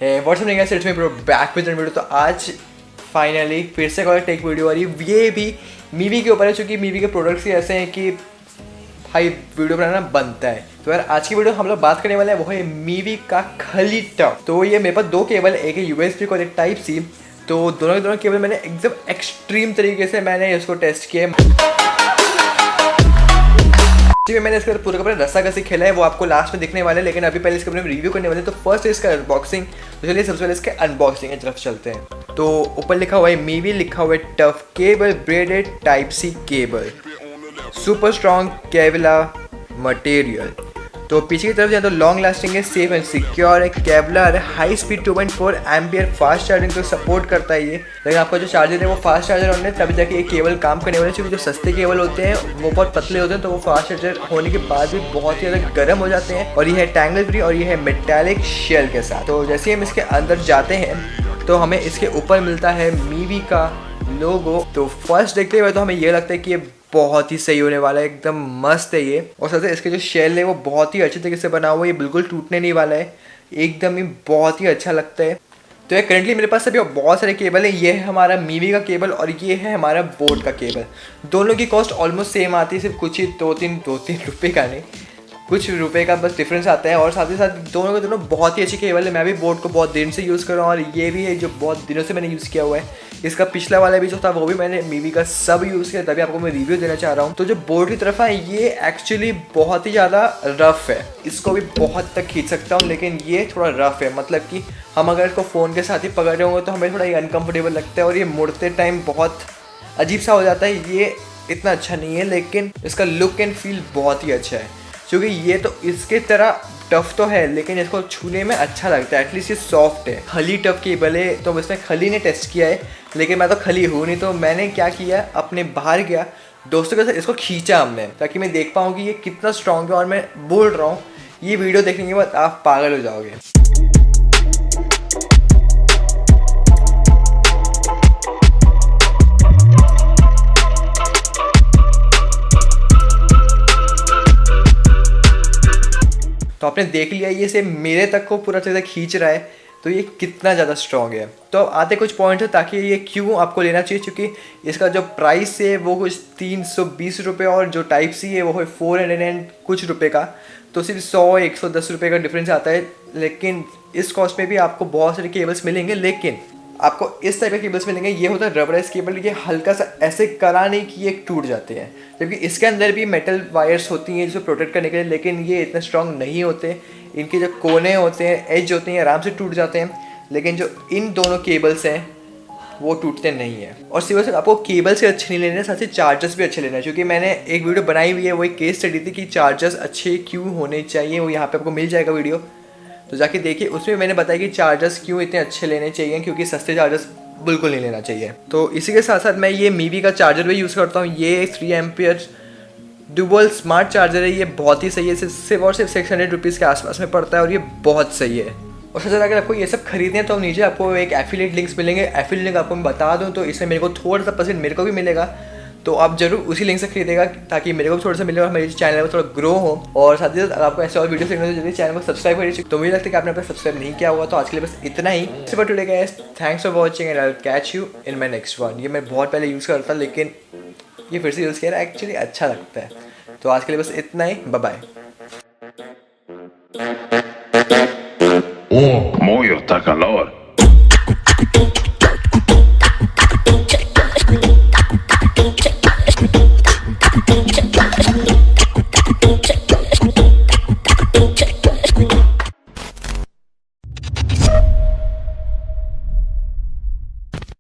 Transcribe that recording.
है व्हाट्सअप नहीं guys, it's me bro back with video. तो आज फाइनली फिर से कोई टेक वीडियो आ रही है, ये भी मीवी के ऊपर है, क्योंकि मीवी के प्रोडक्ट्स ही ऐसे हैं कि भाई वीडियो बनाना बनता है। तो यार आज की वीडियो हम लोग बात करने वाले हैं वो है मीवी का खली टफ। तो ये मेरे पास दो केबल, एक है यूएसबी और एक टाइप सी। तो दोनों के दोनों केबल मैंने एकदम एक्सट्रीम तरीके से मैंने इसको टेस्ट किया। मैंने इसका पूरा का पूरा रस्साकसी खेला है, वो आपको लास्ट में दिखने वाला है, लेकिन अभी पहले इसके बारे में रिव्यू करने वाले हैं। तो फर्स्ट है इसका अनबॉक्सिंग। तो चलिए सबसे पहले इसके अनबॉक्सिंग की तरफ चलते हैं। तो ऊपर लिखा हुआ है मीवी, लिखा हुआ है tough cable braided type C cable, super strong Kevlar material. तो पीछे की तरफ जाए तो लॉन्ग लास्टिंग है, सेफ एंड सिक्योर है, केवलर है, high speed 2.4 ampere fast charging तो सपोर्ट करता है ये। लेकिन आपका जो चार्जर है वो फास्ट चार्जर होने तभी जाके ये केबल काम करने वाले, क्योंकि जो सस्ते केबल होते हैं वो बहुत पतले होते हैं, तो वो फास्ट चार्जर होने के बाद भी बहुत ही ज़्यादा गर्म हो जाते हैं। और ये है टैंगल फ्री और ये है मेटालिक शेल के साथ। तो जैसे ही हम इसके अंदर जाते हैं तो हमें इसके ऊपर मिलता है मीवी का लोगो। तो फर्स्ट देखते हुए तो हमें ये लगता है कि ये बहुत ही सही होने वाला है, एकदम मस्त है ये। और साथ ही इसके जो शेल है वो बहुत ही अच्छे तरीके से बना हुआ है, ये बिल्कुल टूटने नहीं वाला है, एकदम ही बहुत ही अच्छा लगता है। तो ये करंटली मेरे पास अभी बहुत सारे केबल है। ये है हमारा मीवी का केबल और ये है हमारा बोट का केबल। दोनों की कॉस्ट ऑलमोस्ट सेम आती है, सिर्फ कुछ ही दो तीन रुपये का नहीं, कुछ रुपए का बस डिफरेंस आता है। और साथ ही साथ दोनों के दोनों बहुत ही अच्छी केबल है। मैं भी बोट को बहुत दिन से यूज़ कर रहा हूँ और ये भी है जो बहुत दिनों से मैंने यूज़ किया हुआ है। इसका पिछला वाला भी जो था वो भी मैंने मीवी का सब यूज़ किया, तभी आपको मैं रिव्यू देना चाह रहा हूँ। तो जो बोट की तरफ है ये एक्चुअली बहुत ही ज़्यादा रफ़ है, इसको भी बहुत तक खींच सकता हूँ, लेकिन ये थोड़ा रफ़ है। मतलब कि हम अगर इसको फ़ोन के साथ ही पकड़ रहे होंगे तो हमें थोड़ा ये अनकम्फर्टेबल लगता है और ये मुड़ते टाइम बहुत अजीब सा हो जाता है। ये इतना अच्छा नहीं है, लेकिन इसका लुक एंड फील बहुत ही अच्छा है, क्योंकि ये तो इसके तरह टफ तो है लेकिन इसको छूने में अच्छा लगता है। एटलीस्ट ये सॉफ्ट है। खली टफ केबल है तो इसमें खली ने टेस्ट किया है, लेकिन मैं तो खली हूँ नहीं। तो मैंने क्या किया, अपने बाहर गया दोस्तों के साथ, इसको खींचा हमने ताकि मैं देख पाऊँ कि ये कितना स्ट्रॉन्ग है। और मैं बोल रहा हूँ ये वीडियो देखने के बाद आप पागल हो जाओगे। तो आपने देख लिया ये से मेरे तक को पूरा तरह से खींच रहा है, तो ये कितना ज़्यादा स्ट्रॉन्ग है। तो आते कुछ पॉइंट है ताकि ये क्यों आपको लेना चाहिए, क्योंकि इसका जो प्राइस है वो कुछ 320 रुपये और जो टाइप सी है वो है 400 एंड कुछ रुपये का। तो सिर्फ 100-110 रुपये का डिफरेंस आता है। लेकिन इस कॉस्ट में भी आपको बहुत सारे केबल्स मिलेंगे, लेकिन आपको इस टाइप के केबल्स मिलेंगे। ये होता है रबराइज केबल, ये हल्का सा ऐसे करा नहीं कि ये टूट जाते हैं, जबकि इसके अंदर भी मेटल वायर्स होती हैं जिसको प्रोटेक्ट करने के लिए, लेकिन ये इतने स्ट्रॉन्ग नहीं होते। इनके जो कोने होते हैं, एज होते हैं, आराम से टूट जाते हैं, लेकिन जो इन दोनों केबल्स हैं वो टूटते नहीं हैं। और सिर्फ आपको केबल्स के अच्छे नहीं लेने, साथ ही चार्जर्स भी अच्छे लेने हैं, क्योंकि मैंने एक वीडियो बनाई हुई है, वो एक केस स्टडी थी कि चार्जर्स अच्छे क्यों होने चाहिए। वो यहाँ पर आपको मिल जाएगा वीडियो, तो जाके देखिए। उसमें मैंने बताया कि चार्जर्स क्यों इतने अच्छे लेने चाहिए, क्योंकि सस्ते चार्जर्स बिल्कुल नहीं लेना चाहिए। तो इसी के साथ साथ मैं ये मीवी का चार्जर भी यूज़ करता हूँ। ये 3 एम्पियर डुबल स्मार्ट चार्जर है, ये बहुत ही सही है। सिर्फ और सिर्फ 600 रुपीज़ के आसपास में पड़ता है और ये बहुत सही है। और सबसे ज़्यादा अगर आपको ये सब खरीदने हैं तो नीचे आपको एक एफिलिएट लिंक्स मिलेंगे। एफिलिएट लिंक आपको मैं बता दूँ तो इसमें मेरे को थोड़ा सा परसेंट मेरे को भी मिलेगा, तो आप जरूर उसी लिंक से खरीदेगा ताकि मेरे को भी थोड़ा सा मिले और मेरे चैनल में थोड़ा ग्रो हो। और साथ ही साथ आपको ऐसे और वीडियो देखने तो जल्दी चैनल को सब्सक्राइब करिए। तो मुझे लगता है कि आपने अपना सब्सक्राइब नहीं किया होगा। तो आज के लिए बस इतना ही। Today guys, thanks for watching and I will catch you in my next one. ये मैं बहुत पहले यूज़ करता, लेकिन ये फिर से यूज़ किया, एक्चुअली अच्छा लगता है। तो आज के लिए बस इतना ही, bye bye. Muy hasta calor.